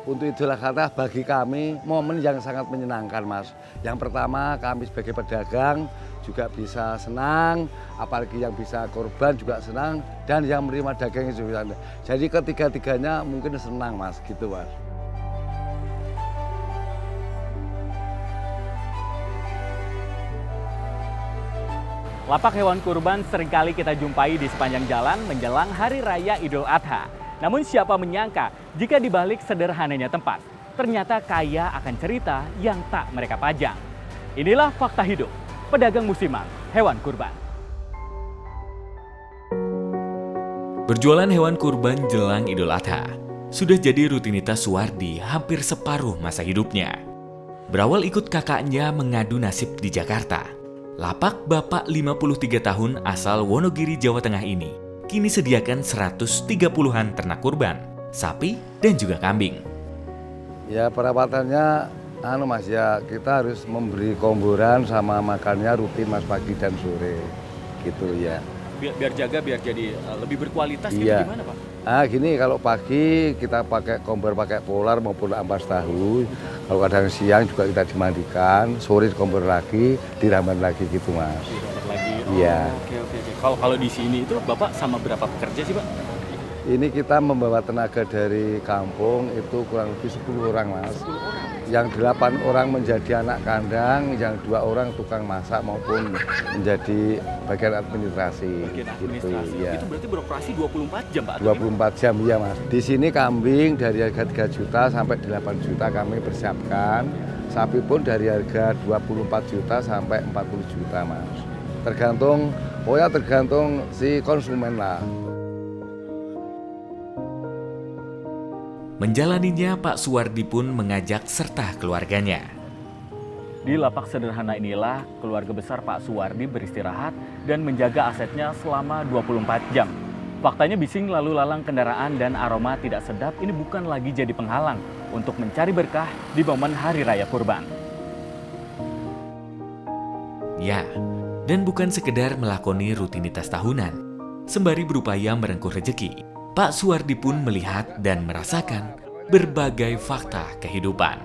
Untuk Idul Adha bagi kami momen yang sangat menyenangkan, Mas. Yang pertama kami sebagai pedagang juga bisa senang, apalagi yang bisa korban juga senang, dan yang menerima dagangnya juga senang. Jadi ketiga-tiganya mungkin senang, Mas, gitu, Mas. Lapak hewan kurban seringkali kita jumpai di sepanjang jalan menjelang Hari Raya Idul Adha. Namun siapa menyangka jika dibalik sederhananya tempat, ternyata kaya akan cerita yang tak mereka pajang. Inilah fakta hidup pedagang musiman hewan kurban. Berjualan hewan kurban jelang Idul Adha sudah jadi rutinitas Suwardi hampir separuh masa hidupnya. Berawal ikut kakaknya mengadu nasib di Jakarta, lapak bapak 53 tahun asal Wonogiri, Jawa Tengah ini kini sediakan 130-an ternak kurban, sapi dan juga kambing. Ya perawatannya, Mas ya kita harus memberi komboran sama makannya rutin, Mas, pagi dan sore, gitu ya. Biar jaga, biar jadi lebih berkualitas gitu Iya. gimana Pak? Gini, kalau pagi kita pakai kompor, pakai polar maupun ampas tahu. Kalau kadang siang juga kita dimandikan, sore kompor lagi, diramban lagi gitu, Mas. Lagi. Iya. Oke. Kalau di sini itu Bapak sama berapa pekerja sih Pak? Ini kita membawa tenaga dari kampung itu kurang lebih 10 orang, Mas. 10 orang. Yang 8 orang menjadi anak kandang, yang 2 orang tukang masak maupun menjadi bagian administrasi. Bagian administrasi. Gitu, ya. Itu berarti beroperasi 24 jam Pak? 24 jam ya, Mas. Di sini kambing dari harga 3 juta sampai 8 juta kami persiapkan. Sapi pun dari harga 24 juta sampai 40 juta, Mas. Tergantung si konsumen lah. Menjalaninya, Pak Suwardi pun mengajak serta keluarganya. Di lapak sederhana inilah keluarga besar Pak Suwardi beristirahat dan menjaga asetnya selama 24 jam. Faktanya bising lalu lalang kendaraan dan aroma tidak sedap ini bukan lagi jadi penghalang untuk mencari berkah di momen Hari Raya Kurban. Ya, dan bukan sekedar melakoni rutinitas tahunan. Sembari berupaya merengkuh rejeki, Pak Suwardi pun melihat dan merasakan berbagai fakta kehidupan.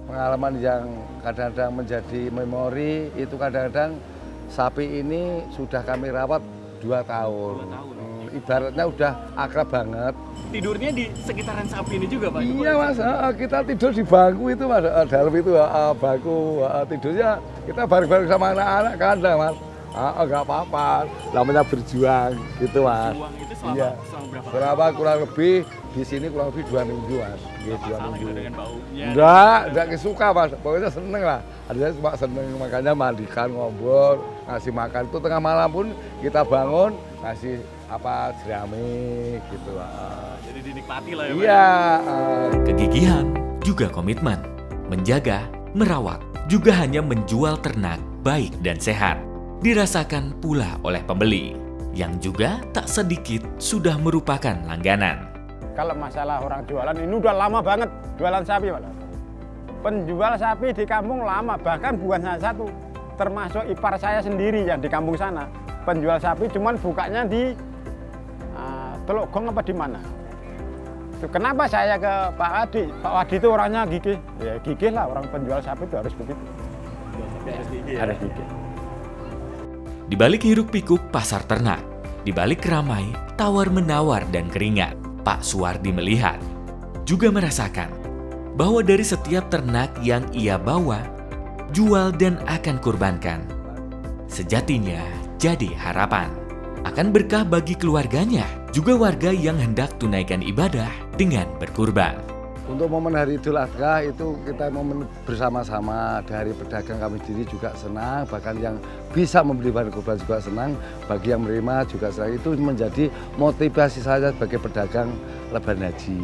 Pengalaman yang kadang-kadang menjadi memori itu kadang-kadang sapi ini sudah kami rawat 2 tahun. Ibaratnya udah akrab banget. Tidurnya di sekitaran sapi ini juga Pak? Iya, Mas, kita tidur di bangku itu, Mas, dalam itu bangku tidurnya kita bareng-bareng sama anak-anak kandang, Mas. Enggak apa-apa, namanya berjuang gitu, Mas. Berjuang itu selama, Iya. selama berapa? Berapa kurang lebih di sini kurang lebih 2 minggu, Mas. Gitu, 2 Masalah minggu. gitu dengan baunya. Enggak suka, Mas. Pokoknya seneng lah. Adanya cuma seneng, makanya mandikan, ngobrol, ngasih makan. Itu tengah malam pun kita bangun, ngasih jerami gitu. Jadi dinikmati lah ya Pak? Iya. Kegigihan juga komitmen, menjaga, merawat, juga hanya menjual ternak baik dan sehat. Dirasakan pula oleh pembeli, yang juga tak sedikit sudah merupakan langganan. Kalau masalah orang jualan ini udah lama banget jualan sapi, Pak. Penjual sapi di kampung lama, bahkan bukan hanya satu. Termasuk ipar saya sendiri yang di kampung sana. Penjual sapi cuman bukanya di Teluk Gong apa di mana. Kenapa saya ke Pak Wadi? Pak Wadi itu orangnya gigih. Ya gigih lah, orang penjual sapi itu harus begitu. Harus gigih. Di balik hiruk pikuk pasar ternak, di balik ramai, tawar-menawar dan keringat, Pak Suwardi melihat, juga merasakan, bahwa dari setiap ternak yang ia bawa, jual dan akan kurbankan, sejatinya jadi harapan. Akan berkah bagi keluarganya, juga warga yang hendak tunaikan ibadah dengan berkurban. Untuk momen Hari Idul Adha itu kita momen bersama-sama, dari pedagang kami sendiri juga senang, bahkan yang bisa membeli bahan kurban juga senang, bagi yang menerima juga senang. Itu menjadi motivasi saya sebagai pedagang Lebaran Haji.